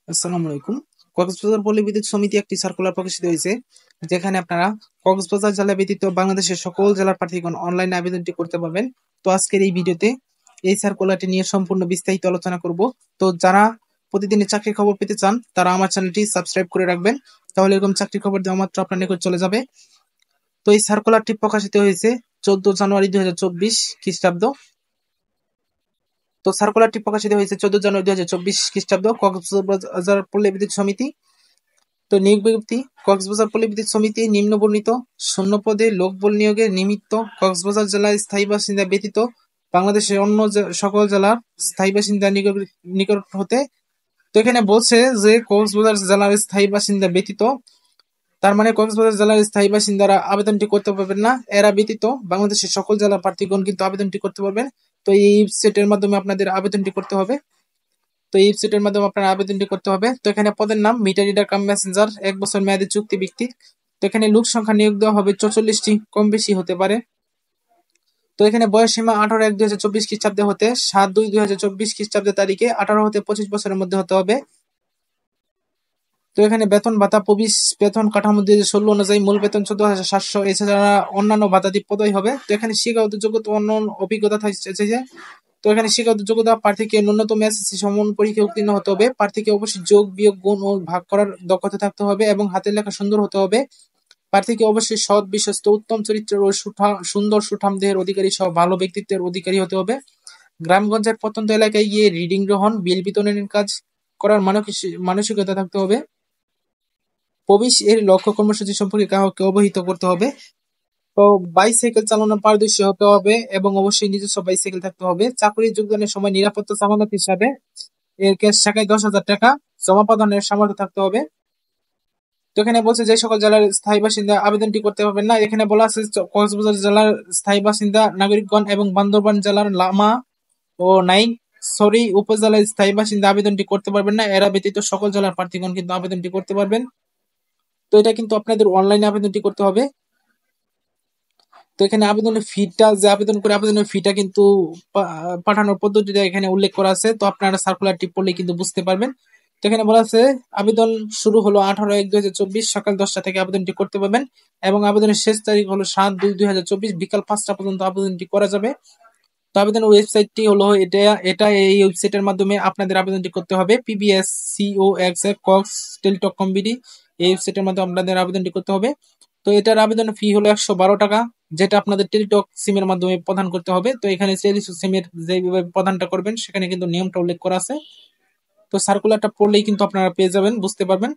আসসালামু আলাইকুম। কক্সবাজার পল্লী বিদ্যুৎ সমিতি একটি সার্কুলার প্রকাশিত হয়েছে, যেখানে আপনারা কক্সবাজার জেলা ব্যতীত বাংলাদেশের সকল জেলার প্রার্থীগণ অনলাইনে আবেদনটি করতে পারবেন। তো আজকের এই ভিডিওতে এই সার্কুলারটি নিয়ে সম্পূর্ণ বিস্তারিত আলোচনা করব। তো যারা প্রতিদিনের চাকরির খবর পেতে চান তারা আমার চ্যানেলটি সাবস্ক্রাইব করে রাখবেন, তাহলে এরকম চাকরির খবর দেওয়া মাত্র আপনার নিকট চলে যাবে। তো এই সার্কুলারটি প্রকাশিত হয়েছে 14 জানুয়ারি 2024 খ্রিস্টাব্দ। তো সার্কুলারটি প্রকাশিত হয়েছে 14 জানুয়ারি 2024 খ্রিস্টাব্দ, কক্সবাজার পল্লী বিদ্যুৎ সমিতি। তো নিয়োগ বিজ্ঞপ্তি: কক্সবাজার পল্লী বিদ্যুৎ সমিতি নিম্ন বর্ণিত শূন্য পদে লোকবল নিয়োগের নিমিত্ত কক্সবাজার জেলার স্থায়ী বাসিন্দা ব্যতীত বাংলাদেশের অন্য সকল জেলার স্থায়ী বাসিন্দা নিকট হতে। তো এখানে বলছে যে কক্সবাজার জেলার স্থায়ী বাসিন্দা ব্যতীত, তার মানে কক্সবাজার জেলার স্থায়ী বাসিন্দারা আবেদনটি করতে পারবেন না। এরা ব্যতীত বাংলাদেশের সকল জেলার প্রার্থীগণ কিন্তু আবেদনটি করতে পারবেন। তো এই ওয়েবসাইটের মাধ্যমে আপনাদের আবেদনটি করতে হবে। তো এই ওয়েবসাইটের মাধ্যমে আপনার আবেদনটি করতে হবে। তো এখানে পদের নাম মিটার রিডার কাম মেসেঞ্জার, 1 বছর মেয়াদী চুক্তি ভিত্তিক। তো এখানে লোক সংখ্যা নিয়োগ দেওয়া হবে 44টি, কম বেশি হতে পারে। তো এখানে বয়স সীমা 18/1/2024 খ্রিস্টাব্দে হতে 7/2/2024 খ্রিস্টাব্দে তারিখে 18 হতে 25 বছরের মধ্যে হতে হবে। তো এখানে বেতন ভাতা প্রবিশ বেতন কাঠামো 2016 অনুযায়ী মূল বেতন 14,700, এছাড়া অন্যান্য ভাতাদি প্রদায় হবে। তো এখানে শিক্ষাগত যোগ্যতা অন্য অভিজ্ঞতা থাকছে। তো এখানে শিক্ষাগত যোগ্যতা: প্রার্থীকে ন্যূনতম এসএসসি সমমান পরীক্ষায় উত্তীর্ণ হতে হবে। প্রার্থীকে অবশ্যই যোগ বিয়োগ গুণ ও ভাগ করার দক্ষতা থাকতে হবে এবং হাতের লেখা সুন্দর হতে হবে। প্রার্থীকে অবশ্যই সৎ, বিশ্বস্ত, উত্তম চরিত্রের ও সুন্দর সুঠাম দেহের অধিকারী সহ ভালো ব্যক্তিত্বের অধিকারী হতে হবে। গ্রামগঞ্জের প্রত্যন্ত এলাকায় গিয়ে রিডিং গ্রহণ, বিল বিতরণের কাজ করার মানসিকতা থাকতে হবে। প্রবেশ এর লক্ষ্য কর্মসূচি সম্পর্কে কাউকে অবহিত করতে হবে। তো বাইসাইকেল চালানোর পারদর্শী হতে হবে এবং অবশ্যই নিজস্ব বাইসাইকেল থাকতে হবে। চাকরি যোগদানের সময় নিরাপত্তা জামানত হিসাবে এর ক্যাশ টাকায় 10,000 টাকা জমা প্রদানের সামর্থ্য থাকতে হবে। তো এখানে বলছে যে সকল জেলার স্থায়ী বাসিন্দা আবেদনটি করতে পারবেন না। এখানে বলা আছে কক্সবাজার জেলার স্থায়ী বাসিন্দা নাগরিকগণ এবং বান্দরবান জেলার লামা ও নাইক্ষ্যংছড়ি উপজেলার স্থায়ী বাসিন্দা আবেদনটি করতে পারবেন না। এরা ব্যতীত সকল জেলার প্রার্থীগণ কিন্তু আবেদনটি করতে পারবেন। তো এটা কিন্তু আপনাদের অনলাইনে আবেদনটি করতে হবে। তো এখানে আবেদনের ফিটা, যে আবেদন করে আবেদনের ফিটা কিন্তু পাঠানোর পদ্ধতিটা এখানে উল্লেখ করা আছে। তো আপনারা সার্কুলারটি পড়লে কিন্তু বুঝতে পারবেন। তো এখানে বলা আছে আবেদন শুরু হলো 18/1/2024 সকাল 10টা থেকে আবেদনটি করতে পারবেন এবং আবেদনের শেষ তারিখ হলো 7/2/2024 বিকাল 5টা পর্যন্ত আবেদনটি করা যাবে। তো আবেদনের ওয়েবসাইটটি হলো এটা এই ওয়েবসাইটের মাধ্যমে আপনাদের আবেদনটি করতে হবে। PBSCOX কক্স টেলিটক কম্বিডি, এই ওয়েবসাইটের মাধ্যমে আপনাদের আবেদনটি করতে হবে। তো এটার আবেদনের ফি হলো 112 টাকা, যেটা আপনাদের টেলিটক সিমের মাধ্যমে প্রদান করতে হবে। তো এখানে টেলিটক সিমের যেভাবে প্রদানটা করবেন সেখানে কিন্তু নিয়মটা উল্লেখ করা আছে। তো সার্কুলারটা পড়লেই কিন্তু আপনারা পেয়ে যাবেন, বুঝতে পারবেন।